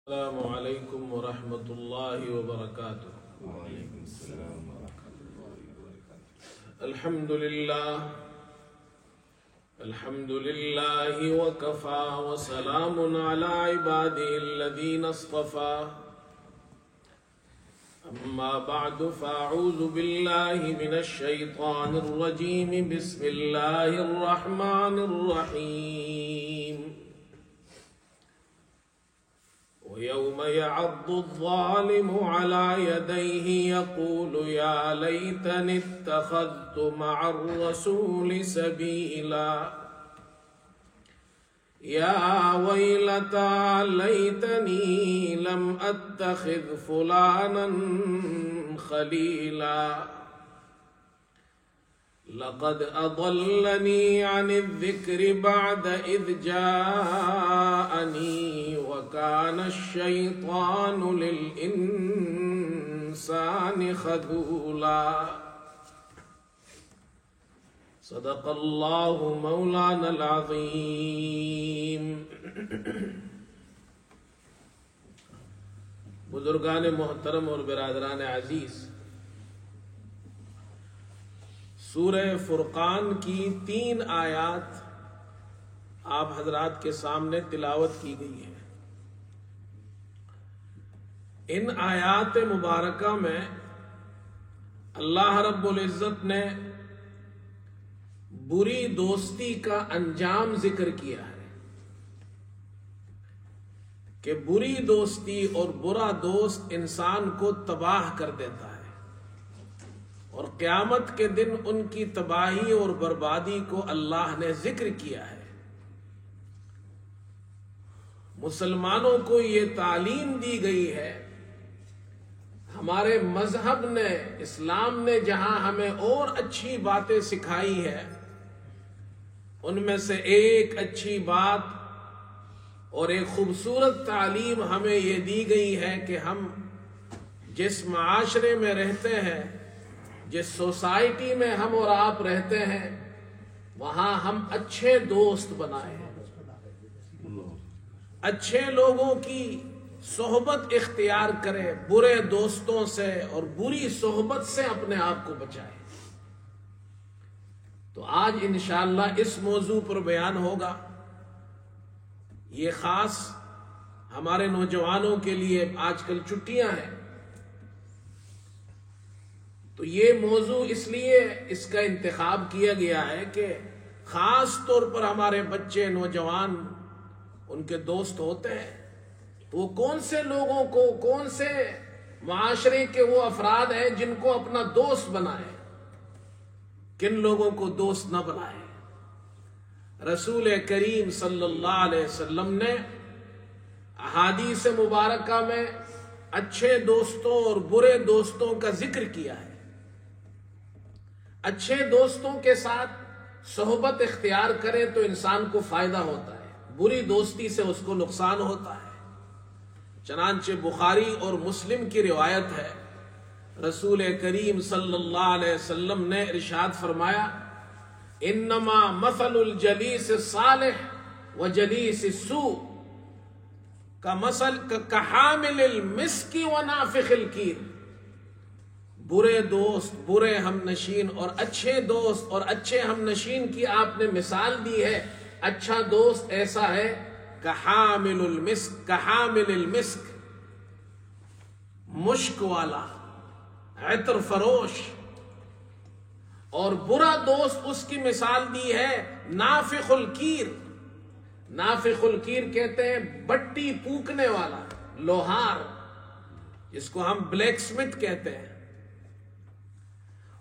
السلام علیکم ورحمۃ اللہ وبرکاتہ۔ وعلیکم السلام ورحمۃ اللہ وبرکاتہ۔ الحمد للہ وکفى وسلام علی عباده الذین اصطفى، اما بعد فاعوذ باللہ من الشیطان الرجیم، بسم اللہ الرحمن الرحیم۔ وَيَوْمَ يَعَضُّ الظَّالِمُ عَلَى يَدَيْهِ يَقُولُ يَا لَيْتَنِي اتَّخَذْتُ مَعَ الرَّسُولِ سَبِيلًا يَا وَيْلَتَى لَيْتَنِي لَمْ أَتَّخِذْ فُلَانًا خَلِيلًا لقد أضلني عن الذكر بعد إذ جاءني وكان الشيطان للإنسان خذولا۔ صدق الله مولانا العظيم۔ بزرگان محترم اور برادران عزیز، سورہ فرقان کی 3 آیات آپ حضرات کے سامنے تلاوت کی گئی ہے۔ ان آیات مبارکہ میں اللہ رب العزت نے بری دوستی کا انجام ذکر کیا ہے کہ بری دوستی اور برا دوست انسان کو تباہ کر دیتا ہے، اور قیامت کے دن ان کی تباہی اور بربادی کو اللہ نے ذکر کیا ہے۔ مسلمانوں کو یہ تعلیم دی گئی ہے، ہمارے مذہب نے، اسلام نے جہاں ہمیں اور اچھی باتیں سکھائی ہے، ان میں سے ایک اچھی بات اور ایک خوبصورت تعلیم ہمیں یہ دی گئی ہے کہ ہم جس معاشرے میں رہتے ہیں، جس سوسائٹی میں ہم اور آپ رہتے ہیں، وہاں ہم اچھے دوست بنائیں، اچھے لوگوں کی صحبت اختیار کریں، برے دوستوں سے اور بری صحبت سے اپنے آپ کو بچائیں۔ تو آج انشاءاللہ اس موضوع پر بیان ہوگا۔ یہ خاص ہمارے نوجوانوں کے لیے آج کل چھٹیاں ہیں، تو یہ موضوع اس لیے اس کا انتخاب کیا گیا ہے کہ خاص طور پر ہمارے بچے، نوجوان، ان کے دوست ہوتے ہیں، تو وہ کون سے لوگوں کو، کون سے معاشرے کے وہ افراد ہیں جن کو اپنا دوست بنائے، کن لوگوں کو دوست نہ بنائے۔ رسول کریم صلی اللہ علیہ وسلم نے احادیث مبارکہ میں اچھے دوستوں اور برے دوستوں کا ذکر کیا ہے۔ اچھے دوستوں کے ساتھ صحبت اختیار کرے تو انسان کو فائدہ ہوتا ہے، بری دوستی سے اس کو نقصان ہوتا ہے۔ چنانچہ بخاری اور مسلم کی روایت ہے، رسول کریم صلی اللہ علیہ وسلم نے ارشاد فرمایا، انما مثل الجلیس الصالح وجلیس السوء کحامل المسک ونافخ الکیر۔ برے دوست، برے ہم نشین اور اچھے دوست اور اچھے ہم نشین کی آپ نے مثال دی ہے۔ اچھا دوست ایسا ہے کحامل المسک، مشک والا، عطر فروش، اور برا دوست اس کی مثال دی ہے نافخ الکیر۔ نافخ الکیر کہتے ہیں بٹی پھونکنے والا، لوہار، جس کو ہم بلیک سمتھ کہتے ہیں۔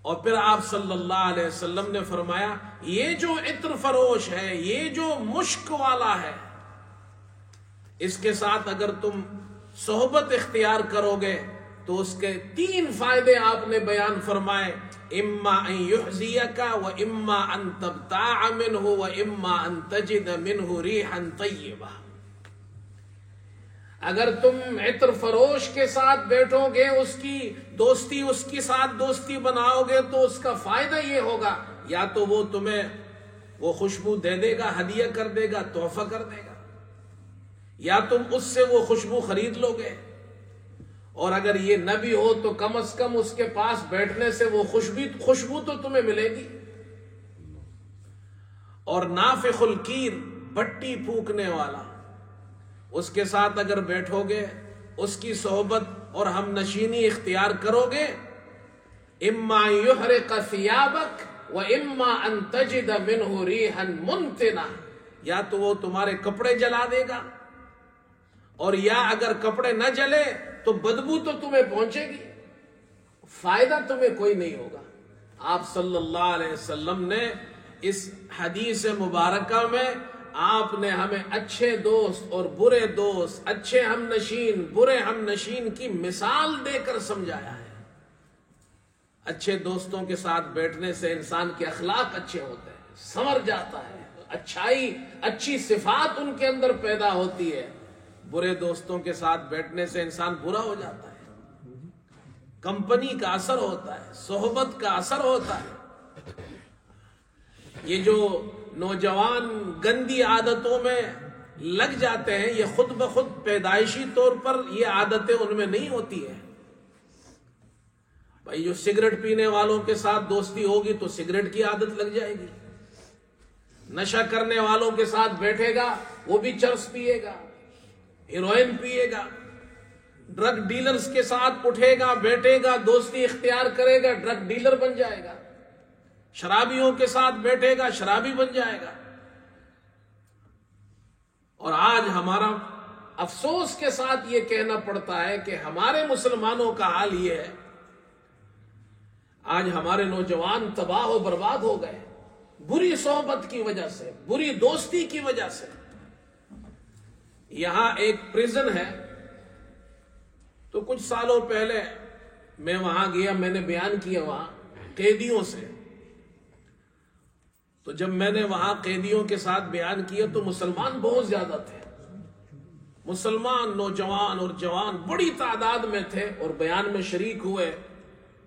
اور پھر آپ صلی اللہ علیہ وسلم نے فرمایا، یہ جو عطر فروش ہے، یہ جو مشک والا ہے، اس کے ساتھ اگر تم صحبت اختیار کرو گے تو اس کے 3 فائدے آپ نے بیان فرمائے، اما ان یحزیک و اما ان تبتاع منہ و اما ان تجد منہ ریحا طیبہ۔ اگر تم عطر فروش کے ساتھ بیٹھو گے، اس کی دوستی، اس کے ساتھ دوستی بناؤ گے، تو اس کا فائدہ یہ ہوگا، یا تو وہ تمہیں وہ خوشبو دے دے گا، ہدیہ کر دے گا، تحفہ کر دے گا، یا تم اس سے وہ خوشبو خرید لو گے، اور اگر یہ نہ بھی ہو تو کم از کم اس کے پاس بیٹھنے سے وہ خوشبو تو تمہیں ملے گی۔ اور نافخ الکیر، بٹی پھونکنے والا، اس کے ساتھ اگر بیٹھو گے، اس کی صحبت اور ہم نشینی اختیار کرو گے، اما یحرق ثیابک و اما ان تجد منہ ریحا منتنہ، یا تو وہ تمہارے کپڑے جلا دے گا، اور یا اگر کپڑے نہ جلے تو بدبو تو تمہیں پہنچے گی، فائدہ تمہیں کوئی نہیں ہوگا۔ آپ صلی اللہ علیہ وسلم نے اس حدیث مبارکہ میں آپ نے ہمیں اچھے دوست اور برے دوست، اچھے ہم نشین، برے ہم نشین کی مثال دے کر سمجھایا ہے۔ اچھے دوستوں کے ساتھ بیٹھنے سے انسان کے اخلاق اچھے ہوتے ہیں، سنور جاتا ہے، اچھائی، اچھی صفات ان کے اندر پیدا ہوتی ہے۔ برے دوستوں کے ساتھ بیٹھنے سے انسان برا ہو جاتا ہے، کمپنی کا اثر ہوتا ہے، صحبت کا اثر ہوتا ہے۔ یہ جو نوجوان گندی عادتوں میں لگ جاتے ہیں، یہ خود بخود پیدائشی طور پر یہ عادتیں ان میں نہیں ہوتی ہیں۔ بھائی جو سگریٹ پینے والوں کے ساتھ دوستی ہوگی تو سگریٹ کی عادت لگ جائے گی، نشہ کرنے والوں کے ساتھ بیٹھے گا وہ بھی چرس پیے گا، ہیروئن پیے گا، ڈرگ ڈیلرز کے ساتھ اٹھے گا، بیٹھے گا، دوستی اختیار کرے گا، ڈرگ ڈیلر بن جائے گا، شرابیوں کے ساتھ بیٹھے گا، شرابی بن جائے گا۔ اور آج ہمارا افسوس کے ساتھ یہ کہنا پڑتا ہے کہ ہمارے مسلمانوں کا حال یہ ہے، آج ہمارے نوجوان تباہ و برباد ہو گئے بری صحبت کی وجہ سے، بری دوستی کی وجہ سے۔ یہاں ایک پریزن ہے، تو کچھ سالوں پہلے میں وہاں گیا، میں نے بیان کیا وہاں قیدیوں سے۔ تو جب میں نے وہاں قیدیوں کے ساتھ بیان کیا تو مسلمان بہت زیادہ تھے، مسلمان نوجوان اور جوان بڑی تعداد میں تھے، اور بیان میں شریک ہوئے۔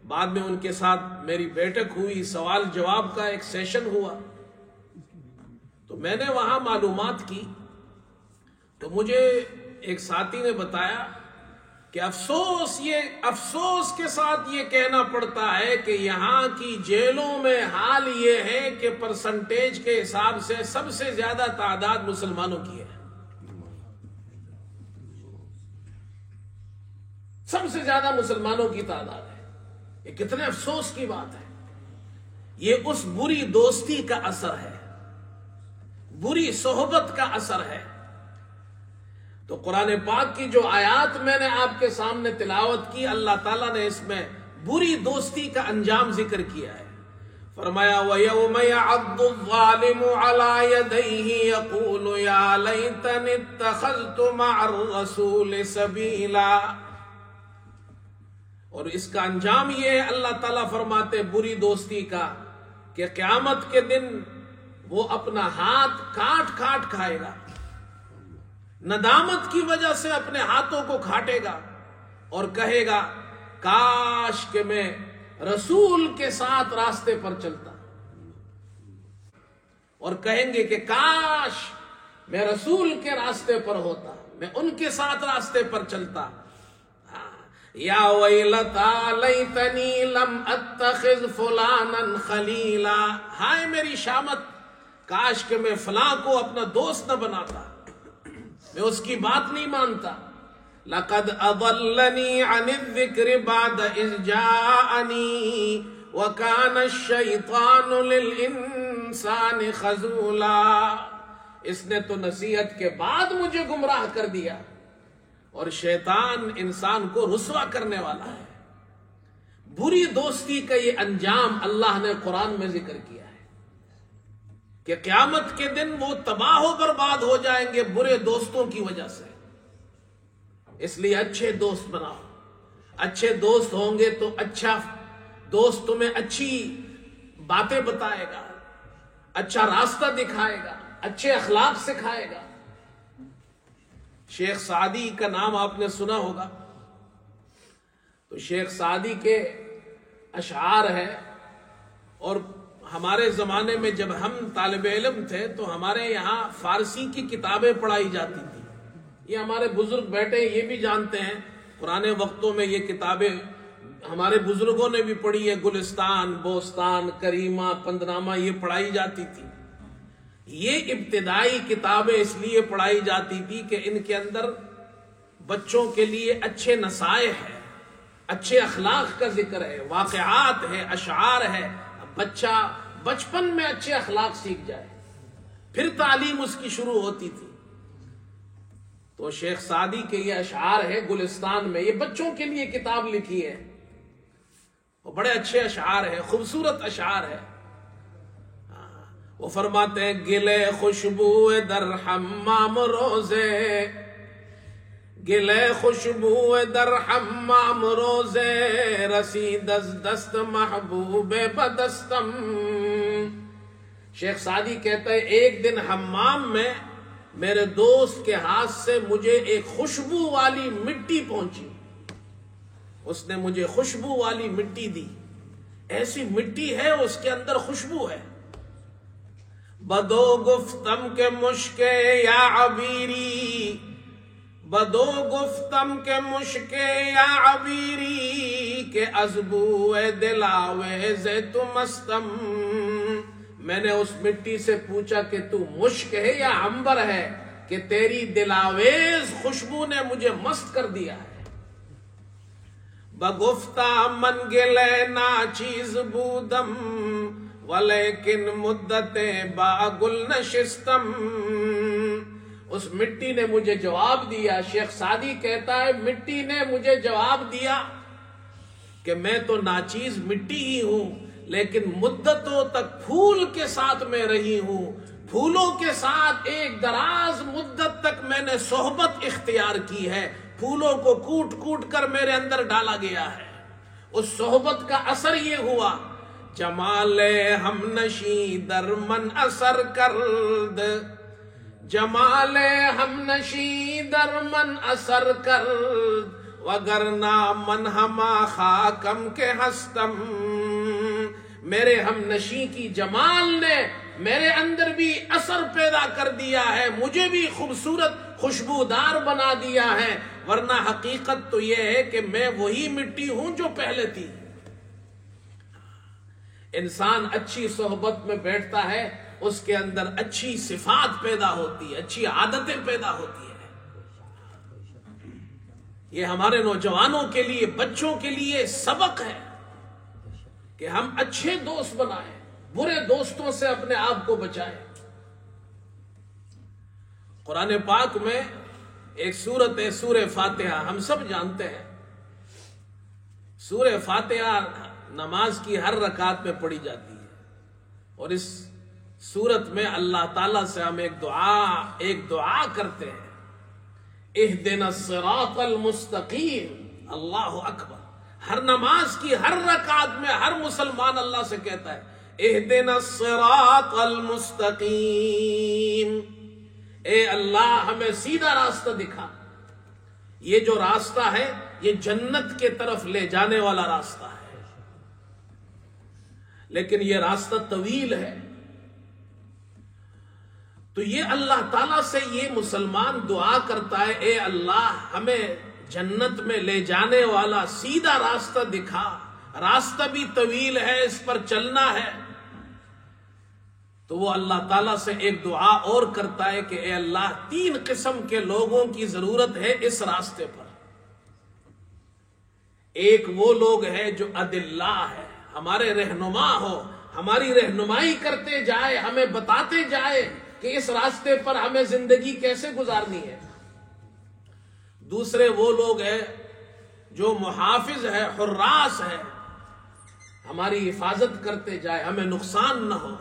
بعد میں ان کے ساتھ میری بیٹھک ہوئی، سوال جواب کا ایک سیشن ہوا۔ تو میں نے وہاں معلومات کی، تو مجھے ایک ساتھی نے بتایا کہ افسوس کے ساتھ یہ کہنا پڑتا ہے کہ یہاں کی جیلوں میں حال یہ ہے کہ پرسنٹیج کے حساب سے سب سے زیادہ تعداد مسلمانوں کی ہے، سب سے زیادہ مسلمانوں کی تعداد ہے۔ یہ کتنے افسوس کی بات ہے۔ یہ اس بری دوستی کا اثر ہے، بری صحبت کا اثر ہے۔ تو قرآن پاک کی جو آیات میں نے آپ کے سامنے تلاوت کی، اللہ تعالیٰ نے اس میں بری دوستی کا انجام ذکر کیا ہے۔ فرمایا وَيَوْمَ يَعَضُّ الظَّالِمُ عَلَى يَدَيْهِ يَقُولُ يَا لَيْتَنِي اتَّخَذْتُ مَعَ الرَّسُولِ سَبِيلًا۔ اور اس کا انجام یہ ہے، اللہ تعالیٰ فرماتے بری دوستی کا، کہ قیامت کے دن وہ اپنا ہاتھ کاٹ کاٹ کھائے گا، ندامت کی وجہ سے اپنے ہاتھوں کو کاٹے گا، اور کہے گا کاش کہ میں رسول کے ساتھ راستے پر چلتا، اور کہیں گے کہ کاش میں رسول کے راستے پر ہوتا، میں ان کے ساتھ راستے پر چلتا۔ یا ویلتا لیتنی لم اتخذ فلانا خلیلا، ہائے میری شامت، کاش کہ میں فلاں کو اپنا دوست نہ بناتا، میں اس کی بات نہیں مانتا۔ لقد اضلنی عن الذکر بعد اذ جاءنی وکان الشیطان للانسان خذولا۔ اس نے تو نصیحت کے بعد مجھے گمراہ کر دیا، اور شیطان انسان کو رسوا کرنے والا ہے۔ بری دوستی کا یہ انجام اللہ نے قرآن میں ذکر کیا ہے کہ قیامت کے دن وہ تباہ و برباد ہو جائیں گے برے دوستوں کی وجہ سے۔ اس لیے اچھے دوست بناؤ، اچھے دوست ہوں گے تو اچھا دوست تمہیں اچھی باتیں بتائے گا، اچھا راستہ دکھائے گا، اچھے اخلاق سکھائے گا۔ شیخ سعدی کا نام آپ نے سنا ہوگا، تو شیخ سعدی کے اشعار ہیں، اور ہمارے زمانے میں جب ہم طالب علم تھے تو ہمارے یہاں فارسی کی کتابیں پڑھائی جاتی تھی، یہ ہمارے بزرگ بیٹھے یہ بھی جانتے ہیں، پرانے وقتوں میں یہ کتابیں ہمارے بزرگوں نے بھی پڑھی ہے، گلستان، بوستان، کریمہ، پندنامہ، یہ پڑھائی جاتی تھی۔ یہ ابتدائی کتابیں اس لیے پڑھائی جاتی تھی کہ ان کے اندر بچوں کے لیے اچھے نصائح ہے، اچھے اخلاق کا ذکر ہے، واقعات ہے، اشعار ہے، بچہ بچپن میں اچھے اخلاق سیکھ جائے، پھر تعلیم اس کی شروع ہوتی تھی۔ تو شیخ سعدی کے یہ اشعار ہے گلستان میں، یہ بچوں کے لیے کتاب لکھی ہے، وہ بڑے اچھے اشعار ہیں، خوبصورت اشعار ہے۔ وہ فرماتے ہیں گلے خوشبو در حمام روزے، گلے خوشبو در حمام روزے، رسید از دست محبوب بدستم۔ شیخ سعدی کہتا ہے ایک دن حمام میں میرے دوست کے ہاتھ سے مجھے ایک خوشبو والی مٹی پہنچی، اس نے مجھے خوشبو والی مٹی دی، ایسی مٹی ہے اس کے اندر خوشبو ہے۔ بدو گفتم کے مشکے یا عبیری، بدو گفتم کے مشکے یا عبیری، کہ ازبو دلاویز تم استم۔ میں نے اس مٹی سے پوچھا کہ تو مشک ہے یا عنبر ہے، کہ تیری دلاویز خوشبو نے مجھے مست کر دیا ہے۔ بگفتہ من گلے ناچیز بودم، ولیکن مدت با گل نشستم۔ اس مٹی نے مجھے جواب دیا، شیخ سعدی کہتا ہے مٹی نے مجھے جواب دیا کہ میں تو ناچیز مٹی ہی ہوں، لیکن مدتوں تک پھول کے ساتھ میں رہی ہوں، پھولوں کے ساتھ ایک دراز مدت تک میں نے صحبت اختیار کی ہے، پھولوں کو کوٹ کوٹ کر میرے اندر ڈالا گیا ہے۔ اس صحبت کا اثر یہ ہوا، جمال ہم نشیں در من اثر کرد، جمال ہم نشیں در من اثر کرد، وگرنہ من ہما خاکم کے ہستم۔ میرے ہم نشیں کی جمال نے میرے اندر بھی اثر پیدا کر دیا ہے، مجھے بھی خوبصورت خوشبودار بنا دیا ہے، ورنہ حقیقت تو یہ ہے کہ میں وہی مٹی ہوں جو پہلے تھی۔ انسان اچھی صحبت میں بیٹھتا ہے، اس کے اندر اچھی صفات پیدا ہوتی ہے، اچھی عادتیں پیدا ہوتی ہیں۔ یہ ہمارے نوجوانوں کے لیے، بچوں کے لیے سبق ہے کہ ہم اچھے دوست بنائیں، برے دوستوں سے اپنے آپ کو بچائیں۔ قرآن پاک میں ایک سورت ہے سورہ فاتحہ، ہم سب جانتے ہیں۔ سورہ فاتحہ نماز کی ہر رکعت میں پڑھی جاتی ہے، اور اس سورت میں اللہ تعالیٰ سے ہم ایک دعا کرتے ہیں، اہدنا الصراط المستقیم۔ اللہ اکبر، ہر نماز کی ہر رکعت میں ہر مسلمان اللہ سے کہتا ہے اہدنا الصراط المستقیم، اے اللہ ہمیں سیدھا راستہ دکھا۔ یہ جو راستہ ہے یہ جنت کے طرف لے جانے والا راستہ ہے، لیکن یہ راستہ طویل ہے۔ تو یہ اللہ تعالیٰ سے یہ مسلمان دعا کرتا ہے، اے اللہ ہمیں جنت میں لے جانے والا سیدھا راستہ دکھا، راستہ بھی طویل ہے، اس پر چلنا ہے۔ تو وہ اللہ تعالیٰ سے ایک دعا اور کرتا ہے کہ اے اللہ 3 قسم کے لوگوں کی ضرورت ہے اس راستے پر۔ ایک وہ لوگ ہیں جو ادلہ ہے، ہمارے رہنما ہو، ہماری رہنمائی کرتے جائے، ہمیں بتاتے جائے کہ اس راستے پر ہمیں زندگی کیسے گزارنی ہے۔ دوسرے وہ لوگ ہیں جو محافظ ہے، حراس ہے، ہماری حفاظت کرتے جائے، ہمیں نقصان نہ ہو۔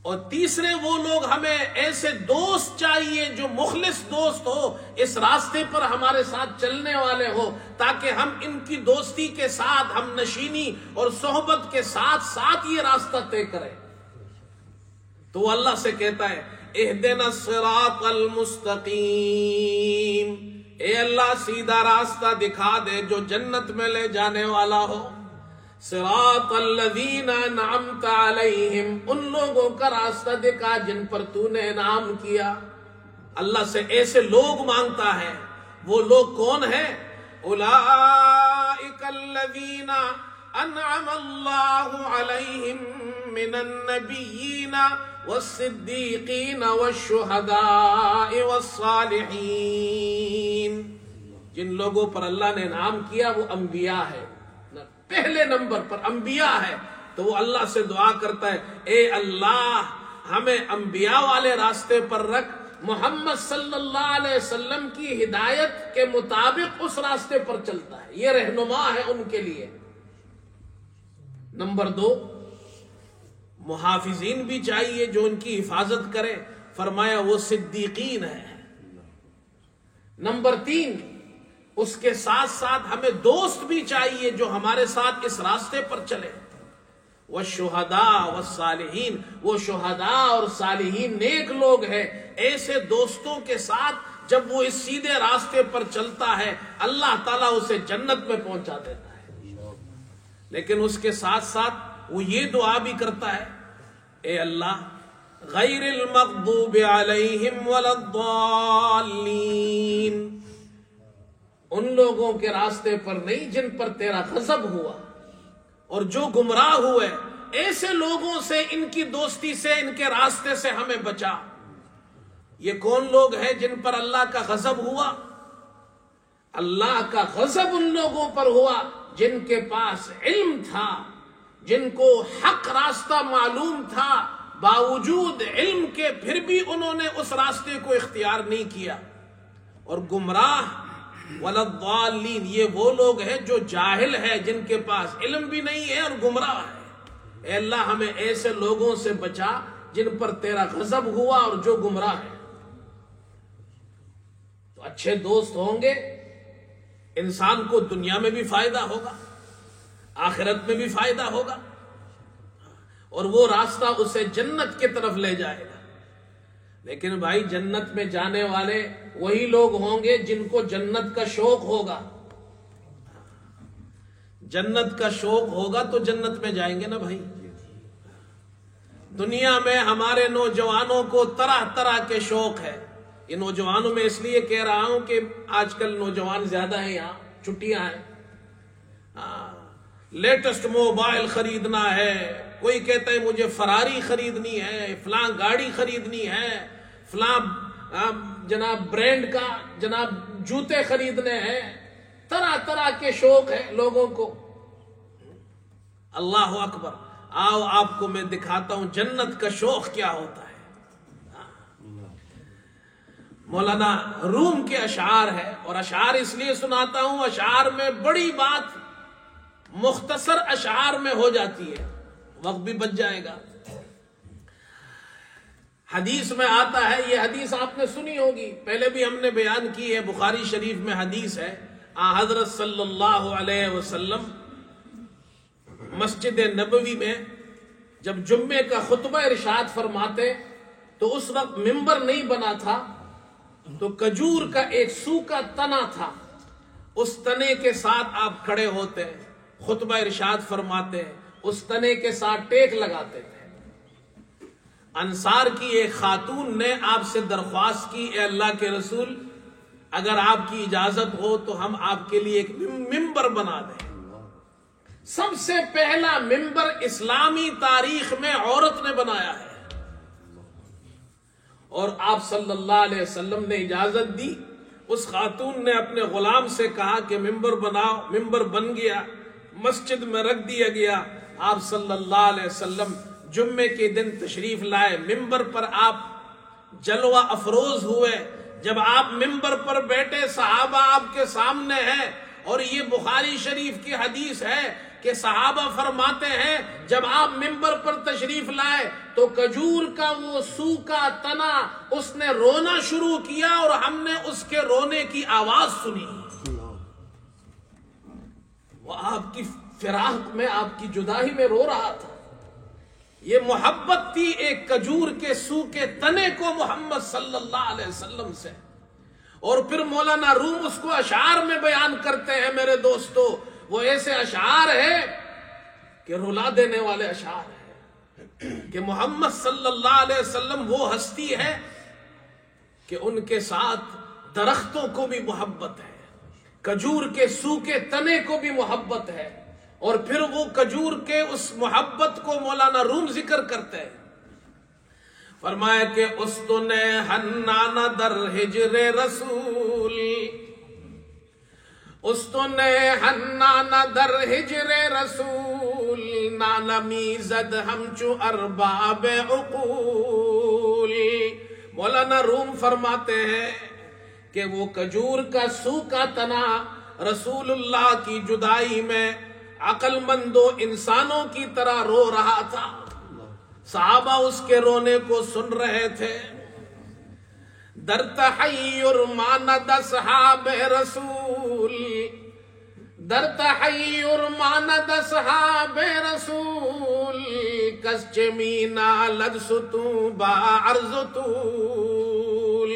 اور تیسرے وہ لوگ ہمیں ایسے دوست چاہیے جو مخلص دوست ہو، اس راستے پر ہمارے ساتھ چلنے والے ہو، تاکہ ہم ان کی دوستی کے ساتھ ہم نشینی اور صحبت کے ساتھ ساتھ یہ راستہ طے کریں۔ تو وہ اللہ سے کہتا ہے اہدنا الصراط المستقیم، اے اللہ سیدھا راستہ دکھا دے جو جنت میں لے جانے والا ہو۔ صراط الذین انعمت علیہم، ان لوگوں کا راستہ دکھا جن پر تو نے انعام کیا۔ اللہ سے ایسے لوگ مانگتا ہے. وہ لوگ کون ہیں؟ اولئک الذین انعم اللہ علیہم من النبیین والصدیقین والشہداء والصالحین. جن لوگوں پر اللہ نے انعام کیا وہ انبیاء ہے، پہلے نمبر پر انبیاء ہے. تو وہ اللہ سے دعا کرتا ہے، اے اللہ ہمیں انبیاء والے راستے پر رکھ، محمد صلی اللہ علیہ وسلم کی ہدایت کے مطابق اس راستے پر چلتا ہے، یہ رہنما ہے ان کے لیے. نمبر 2، محافظین بھی چاہیے جو ان کی حفاظت کرے، فرمایا وہ صدیقین ہے. نمبر 3، اس کے ساتھ ساتھ ہمیں دوست بھی چاہیے جو ہمارے ساتھ اس راستے پر چلے. والشہداء والصالحین، وہ شہداء اور صالحین نیک لوگ ہیں. ایسے دوستوں کے ساتھ جب وہ اس سیدھے راستے پر چلتا ہے اللہ تعالیٰ اسے جنت میں پہنچا دیتا ہے. لیکن اس کے ساتھ ساتھ وہ یہ دعا بھی کرتا ہے، اے اللہ غیر المغضوب علیہم ولا الضالین، ان لوگوں کے راستے پر نہیں جن پر تیرا غضب ہوا اور جو گمراہ ہوئے، ایسے لوگوں سے، ان کی دوستی سے، ان کے راستے سے ہمیں بچا. یہ کون لوگ ہیں جن پر اللہ کا غضب ہوا؟ اللہ کا غضب ان لوگوں پر ہوا جن کے پاس علم تھا، جن کو حق راستہ معلوم تھا، باوجود علم کے پھر بھی انہوں نے اس راستے کو اختیار نہیں کیا. اور گمراہ ولا الضالین، یہ وہ لوگ ہیں جو جاہل ہے، جن کے پاس علم بھی نہیں ہے اور گمراہ ہے. اے اللہ ہمیں ایسے لوگوں سے بچا جن پر تیرا غضب ہوا اور جو گمراہ ہے. تو اچھے دوست ہوں گے، انسان کو دنیا میں بھی فائدہ ہوگا، آخرت میں بھی فائدہ ہوگا، اور وہ راستہ اسے جنت کی طرف لے جائے گا. لیکن بھائی جنت میں جانے والے وہی لوگ ہوں گے جن کو جنت کا شوق ہوگا. جنت کا شوق ہوگا تو جنت میں جائیں گے نا بھائی. دنیا میں ہمارے نوجوانوں کو طرح طرح کے شوق ہے. یہ نوجوانوں میں اس لیے کہہ رہا ہوں کہ آج کل نوجوان زیادہ ہیں، یہاں چھٹیاں ہیں، لیٹسٹ موبائل خریدنا ہے، کوئی کہتا ہے مجھے فراری خریدنی ہے، فلاں گاڑی خریدنی ہے، فلاں جناب برانڈ کا جناب جوتے خریدنے ہیں. طرح طرح کے شوق ہے لوگوں کو. اللہ اکبر، آؤ آپ کو میں دکھاتا ہوں جنت کا شوق کیا ہوتا ہے. مولانا روم کے اشعار ہے، اور اشعار اس لیے سناتا ہوں، اشعار میں بڑی بات مختصر اشعار میں ہو جاتی ہے، وقت بھی بچ جائے گا. حدیث میں آتا ہے، یہ حدیث آپ نے سنی ہوگی، پہلے بھی ہم نے بیان کی ہے، بخاری شریف میں حدیث ہے. حضرت صلی اللہ علیہ وسلم مسجد نبوی میں جب جمعے کا خطبہ ارشاد فرماتے تو اس وقت ممبر نہیں بنا تھا، تو کھجور کا ایک سوکھا تنا تھا، اس تنے کے ساتھ آپ کھڑے ہوتے، خطبہ ارشاد فرماتے، اس تنے کے ساتھ ٹیک لگاتے تھے. انصار کی ایک خاتون نے آپ سے درخواست کی، اے اللہ کے رسول اگر آپ کی اجازت ہو تو ہم آپ کے لیے ایک ممبر بنا دیں. سب سے پہلا ممبر اسلامی تاریخ میں عورت نے بنایا ہے، اور آپ صلی اللہ علیہ وسلم نے اجازت دی. اس خاتون نے اپنے غلام سے کہا کہ ممبر بناؤ، ممبر بن گیا، مسجد میں رکھ دیا گیا. آپ صلی اللہ علیہ وسلم جمعے کے دن تشریف لائے، ممبر پر آپ جلوہ افروز ہوئے. جب آپ ممبر پر بیٹھے، صحابہ آپ کے سامنے ہیں، اور یہ بخاری شریف کی حدیث ہے کہ صحابہ فرماتے ہیں جب آپ ممبر پر تشریف لائے تو کھجور کا وہ سوکھا تنا اس نے رونا شروع کیا، اور ہم نے اس کے رونے کی آواز سنی. وہ آپ کی فراق میں، آپ کی جدائی میں رو رہا تھا. یہ محبت تھی ایک کھجور کے سوکھے تنے کو محمد صلی اللہ علیہ وسلم سے. اور پھر مولانا روم اس کو اشعار میں بیان کرتے ہیں. میرے دوستو، وہ ایسے اشعار ہیں کہ رلا دینے والے اشعار ہیں کہ محمد صلی اللہ علیہ وسلم وہ ہستی ہے کہ ان کے ساتھ درختوں کو بھی محبت ہے، کھجور کے سوکھے تنے کو بھی محبت ہے، اور پھر وہ کھجور کے اس محبت کو مولانا روم ذکر کرتے ہیں. فرمایا کہ استن حنان در ہجر رسول، استن حنان در ہجر رسول، نالمی زد ہمچو ارباب عقول. مولانا روم فرماتے ہیں کہ وہ کھجور کا سوکھا تنا رسول اللہ کی جدائی میں عقل مندوں انسانوں کی طرح رو رہا تھا. صحابہ اس کے رونے کو سن رہے تھے. در تحیر ماند اصحاب رسول، در تحیر ماند اصحاب رسول، کس چمینا لد ستو با عرض طول.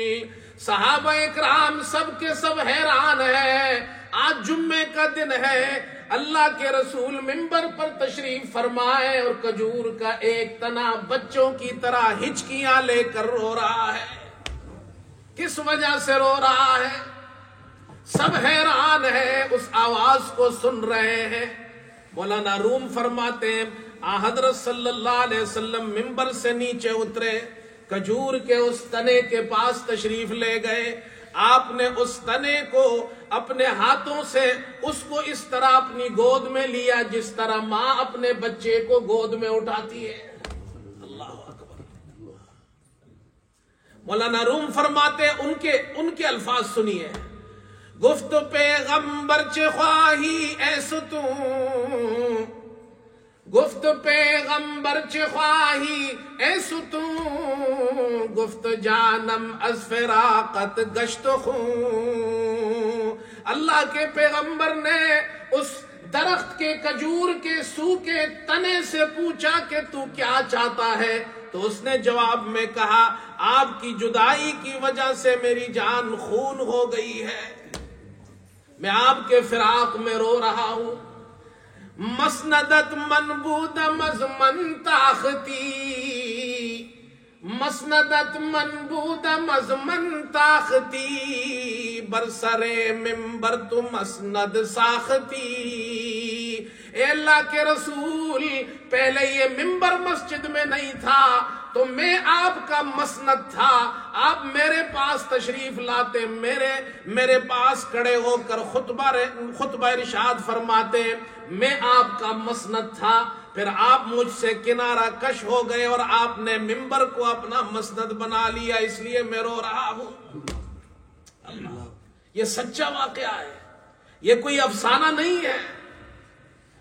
صحابہ اکرام سب کے سب حیران ہیں. آج جمعے کا دن ہے، اللہ کے رسول منبر پر تشریف فرمائے اور کھجور کا ایک تنا بچوں کی طرح ہچکیاں لے کر رو رہا ہے. کس وجہ سے رو رہا ہے؟ سب حیران ہیں، اس آواز کو سن رہے ہیں. مولانا روم فرماتے ہیں حضرت صلی اللہ علیہ وسلم منبر سے نیچے اترے، کھجور کے اس تنے کے پاس تشریف لے گئے. آپ نے اس تنے کو اپنے ہاتھوں سے اس کو اس طرح اپنی گود میں لیا جس طرح ماں اپنے بچے کو گود میں اٹھاتی ہے. اللہ اکبر. مولانا روم فرماتے ان کے الفاظ سنیے. گفت پیغمبر چه خواهی ای ستون، گفت پیغمبر چه خواهی ای ستون، گفت جانم از فراقت گشت خون. اللہ کے پیغمبر نے اس درخت کے کھجور کے سوکھے تنے سے پوچھا کہ تو کیا چاہتا ہے؟ تو اس نے جواب میں کہا آپ کی جدائی کی وجہ سے میری جان خون ہو گئی ہے، میں آپ کے فراق میں رو رہا ہوں. مسندت منبود مزمن تاختی، مسندت منبود مزمن تاختی، برسر منبر تو مسند ساختی. اے اللہ کے رسول، پہلے یہ منبر مسجد میں نہیں تھا تو میں آپ کا مسند تھا. آپ میرے پاس تشریف لاتے، میرے پاس کھڑے ہو کر خطبہ ارشاد فرماتے، میں آپ کا مسند تھا. پھر آپ مجھ سے کنارہ کش ہو گئے اور آپ نے منبر کو اپنا مسند بنا لیا، اس لیے میں رو رہا ہوں. اللہ، یہ سچا واقعہ ہے، یہ کوئی افسانہ نہیں ہے.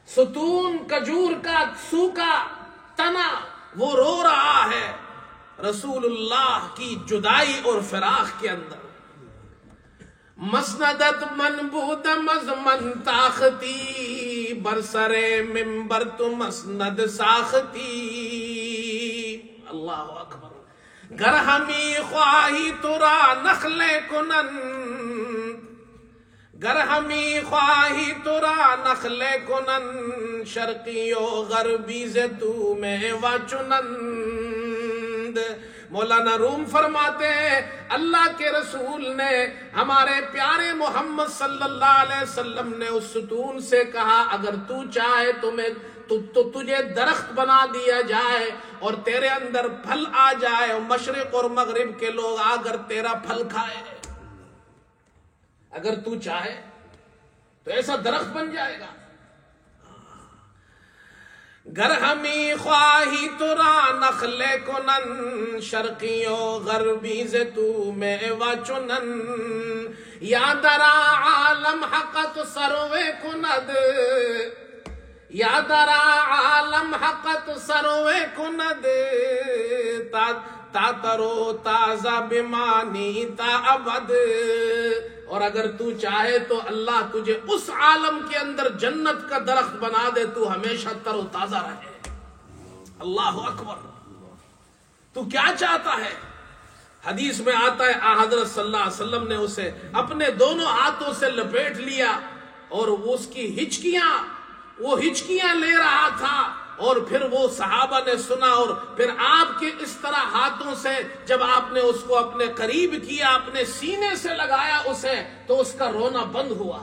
ستون کھجور کا سوکھا تنا وہ رو رہا ہے رسول اللہ کی جدائی اور فراق کے اندر. مسندت منبود مزمن تاختی، برسر منبر تو مسند ساختی. اللہ اکبر. گر ہمی خواہی ترا نخل کنند، گر ہمی خواہی ترا نخل کنند، شرقی و غربی ز تو میں و چنند. مولانا روم فرماتے ہیں اللہ کے رسول نے، ہمارے پیارے محمد صلی اللہ علیہ وسلم نے اس ستون سے کہا اگر تو چاہے تو تجھے درخت بنا دیا جائے اور تیرے اندر پھل آ جائے اور مشرق اور مغرب کے لوگ آ کر تیرا پھل کھائے. اگر تو چاہے تو ایسا درخت بن جائے گا. گر ہمی خواہی ترا نخل کنن، شرقی و غربی ز تو میں و چنن، یا درا عالم حقت سروے کند، یا درا عالم حقت سروے کند، تا ترو تازہ بمانی تا ابد. اور اگر تو چاہے تو اللہ تجھے اس عالم کے اندر جنت کا درخت بنا دے، تو ہمیشہ تر و تازہ رہے. اللہ اکبر. تو کیا چاہتا ہے؟ حدیث میں آتا ہے حضرت صلی اللہ علیہ وسلم نے اسے اپنے دونوں ہاتھوں سے لپیٹ لیا اور وہ اس کی ہچکیاں لے رہا تھا اور پھر وہ صحابہ نے سنا، اور پھر آپ کے اس طرح ہاتھوں سے جب آپ نے اس کو اپنے قریب کیا، اپنے سینے سے لگایا اسے، تو اس کا رونا بند ہوا۔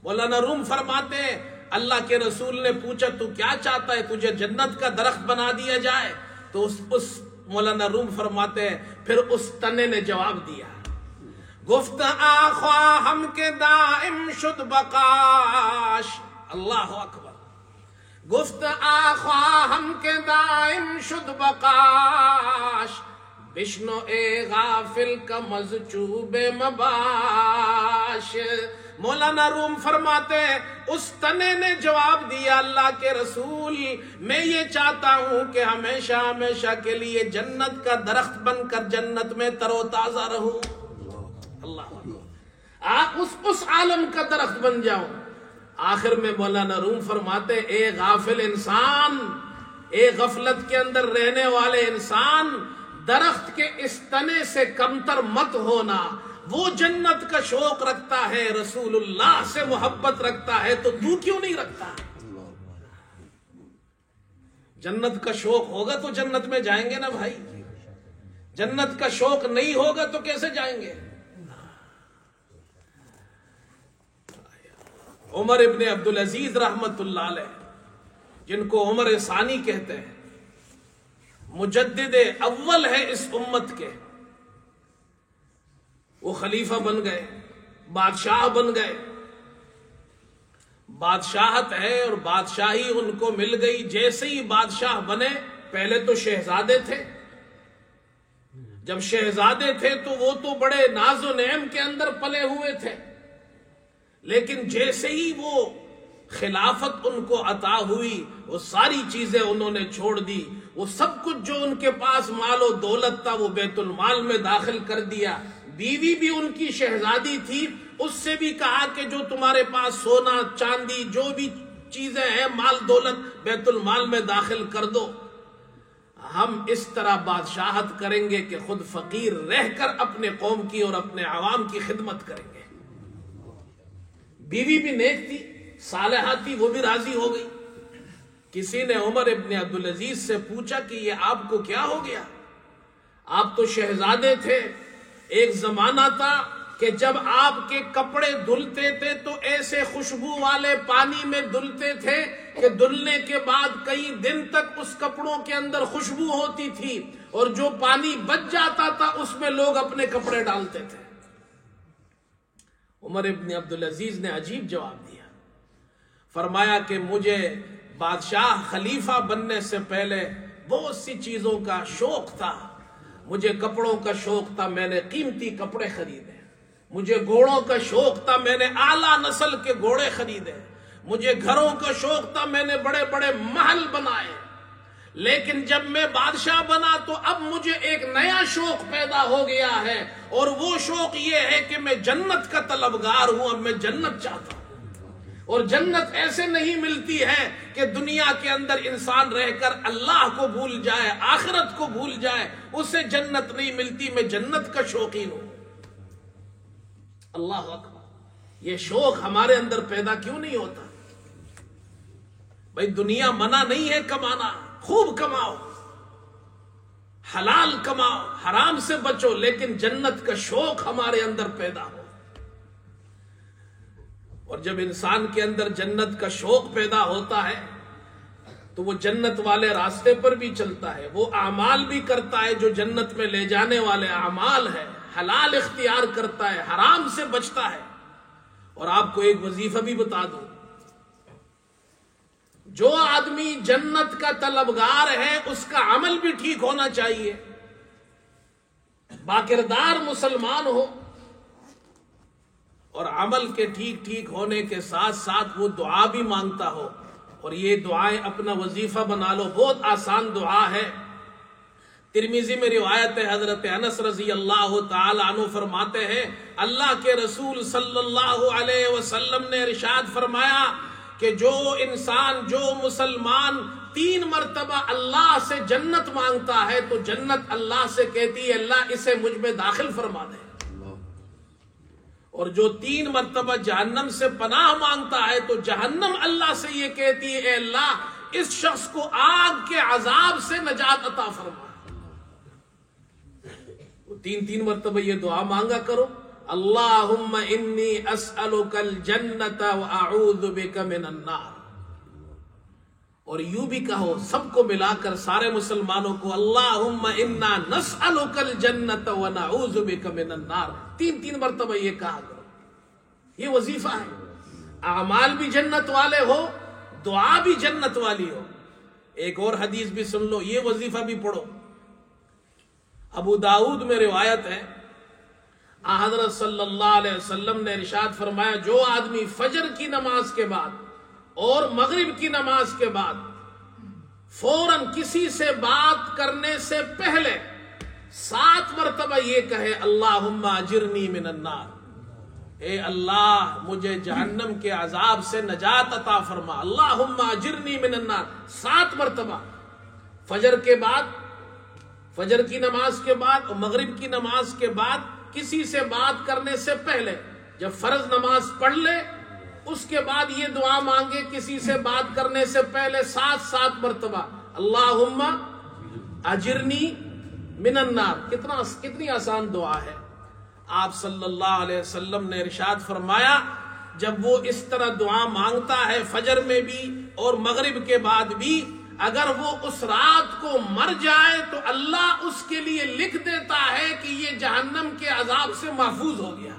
مولانا روم فرماتے ہیں اللہ کے رسول نے پوچھا تو کیا چاہتا ہے، تجھے جنت کا درخت بنا دیا جائے؟ تو اس مولانا روم فرماتے ہیں پھر اس تنے نے جواب دیا، گفت آخوا ہم کے دائم شد بقاش، اللہ اکبر، گفت آخوا ہم کے دائم شد بقاش، بشنو اے غافل کا مزچوب مباش۔ مولانا روم فرماتے ہیں اس تنے نے جواب دیا اللہ کے رسول میں یہ چاہتا ہوں کہ ہمیشہ ہمیشہ کے لیے جنت کا درخت بن کر جنت میں تر و تازہ رہوں، اللہ اس عالم کا درخت بن جاؤں۔ آخر میں مولانا روم فرماتے اے غافل انسان، اے غفلت کے اندر رہنے والے انسان، درخت کے اس تنے سے کمتر مت ہونا۔ وہ جنت کا شوق رکھتا ہے، رسول اللہ سے محبت رکھتا ہے، تو کیوں نہیں رکھتا؟ جنت کا شوق ہوگا تو جنت میں جائیں گے نا بھائی، جنت کا شوق نہیں ہوگا تو کیسے جائیں گے؟ عمر ابن عبدالعزیز رحمت اللہ علیہ، جن کو عمر ثانی کہتے ہیں، مجدد اول ہے اس امت کے، وہ خلیفہ بن گئے، بادشاہ بن گئے، بادشاہت ہے اور بادشاہی ان کو مل گئی۔ جیسے ہی بادشاہ بنے، پہلے تو شہزادے تھے، جب شہزادے تھے تو وہ تو بڑے ناز و نعم کے اندر پلے ہوئے تھے، لیکن جیسے ہی وہ خلافت ان کو عطا ہوئی، وہ ساری چیزیں انہوں نے چھوڑ دی، وہ سب کچھ جو ان کے پاس مال و دولت تھا وہ بیت المال میں داخل کر دیا۔ بیوی بھی ان کی شہزادی تھی، اس سے بھی کہا کہ جو تمہارے پاس سونا چاندی جو بھی چیزیں ہیں مال دولت بیت المال میں داخل کر دو، ہم اس طرح بادشاہت کریں گے کہ خود فقیر رہ کر اپنے قوم کی اور اپنے عوام کی خدمت کریں گے۔ بیوی بھی نیک تھی، صالحہ تھی، وہ بھی راضی ہو گئی۔ کسی نے عمر ابن عبدالعزیز سے پوچھا کہ یہ آپ کو کیا ہو گیا؟ آپ تو شہزادے تھے، ایک زمانہ تھا کہ جب آپ کے کپڑے دھلتے تھے تو ایسے خوشبو والے پانی میں دھلتے تھے کہ دھلنے کے بعد کئی دن تک اس کپڑوں کے اندر خوشبو ہوتی تھی، اور جو پانی بچ جاتا تھا اس میں لوگ اپنے کپڑے ڈالتے تھے۔ عمر ابن عبدالعزیز نے عجیب جواب دیا، فرمایا کہ مجھے بادشاہ خلیفہ بننے سے پہلے بہت سی چیزوں کا شوق تھا، مجھے کپڑوں کا شوق تھا، میں نے قیمتی کپڑے خریدے، مجھے گھوڑوں کا شوق تھا، میں نے اعلیٰ نسل کے گھوڑے خریدے، مجھے گھروں کا شوق تھا، میں نے بڑے بڑے محل بنائے، لیکن جب میں بادشاہ بنا تو اب مجھے ایک نیا شوق پیدا ہو گیا ہے، اور وہ شوق یہ ہے کہ میں جنت کا طلبگار ہوں، اب میں جنت چاہتا ہوں۔ اور جنت ایسے نہیں ملتی ہے کہ دنیا کے اندر انسان رہ کر اللہ کو بھول جائے، آخرت کو بھول جائے، اسے جنت نہیں ملتی۔ میں جنت کا شوقین ہوں۔ اللہ اکبر، یہ شوق ہمارے اندر پیدا کیوں نہیں ہوتا؟ بھائی دنیا منع نہیں ہے کمانا، خوب کماؤ، حلال کماؤ، حرام سے بچو، لیکن جنت کا شوق ہمارے اندر پیدا ہو۔ اور جب انسان کے اندر جنت کا شوق پیدا ہوتا ہے تو وہ جنت والے راستے پر بھی چلتا ہے، وہ اعمال بھی کرتا ہے جو جنت میں لے جانے والے اعمال ہے، حلال اختیار کرتا ہے، حرام سے بچتا ہے۔ اور آپ کو ایک وظیفہ بھی بتا دوں، جو آدمی جنت کا طلبگار ہے اس کا عمل بھی ٹھیک ہونا چاہیے، باکردار مسلمان ہو، اور عمل کے ٹھیک ہونے کے ساتھ ساتھ وہ دعا بھی مانگتا ہو، اور یہ دعائیں اپنا وظیفہ بنا لو، بہت آسان دعا ہے۔ ترمذی میں روایت ہے، حضرت انس رضی اللہ تعالی عنہ فرماتے ہیں اللہ کے رسول صلی اللہ علیہ وسلم نے ارشاد فرمایا کہ جو انسان، جو مسلمان 3 مرتبہ اللہ سے جنت مانگتا ہے تو جنت اللہ سے کہتی ہے اللہ اسے مجھ میں داخل فرما دے، اور جو 3 مرتبہ جہنم سے پناہ مانگتا ہے تو جہنم اللہ سے یہ کہتی ہے اے اللہ اس شخص کو آگ کے عذاب سے نجات عطا فرما۔ 3 مرتبہ یہ دعا مانگا کرو، اللہم انی اسألک الجنت واعوذ بک من النار۔ اور یوں بھی کہو سب کو ملا کر سارے مسلمانوں کو، اللہم انا نسألک الجنت ونعوذ بک من النار۔ 3 مرتبہ یہ کہا کرو، یہ وظیفہ ہے۔ اعمال بھی جنت والے ہو، دعا بھی جنت والی ہو۔ ایک اور حدیث بھی سن لو، یہ وظیفہ بھی پڑھو۔ ابو داؤد میں روایت ہے، حضرت صلی اللہ علیہ وسلم نے ارشاد فرمایا، جو آدمی فجر کی نماز کے بعد اور مغرب کی نماز کے بعد فوراً کسی سے بات کرنے سے پہلے 7 مرتبہ یہ کہے، اللہم اجرنی من النار، اے اللہ مجھے جہنم کے عذاب سے نجات عطا فرما، اللہم اجرنی من النار 7 مرتبہ، فجر کے بعد، فجر کی نماز کے بعد اور مغرب کی نماز کے بعد کسی سے بات کرنے سے پہلے، جب فرض نماز پڑھ لے اس کے بعد یہ دعا مانگے کسی سے بات کرنے سے پہلے 7 مرتبہ، اللہم اجرنی من النار۔ کتنی آسان دعا ہے۔ آپ صلی اللہ علیہ وسلم نے ارشاد فرمایا، جب وہ اس طرح دعا مانگتا ہے فجر میں بھی اور مغرب کے بعد بھی، اگر وہ اس رات کو مر جائے تو اللہ اس کے لیے لکھ دیتا ہے کہ یہ جہنم کے عذاب سے محفوظ ہو گیا۔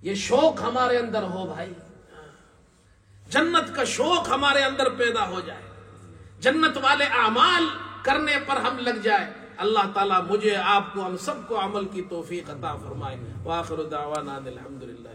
یہ شوق ہمارے اندر ہو بھائی، جنت کا شوق ہمارے اندر پیدا ہو جائے، جنت والے اعمال کرنے پر ہم لگ جائے۔ اللہ تعالیٰ مجھے، آپ کو، ہم سب کو عمل کی توفیق عطا فرمائے۔ وآخر دعوانا الحمدللہ۔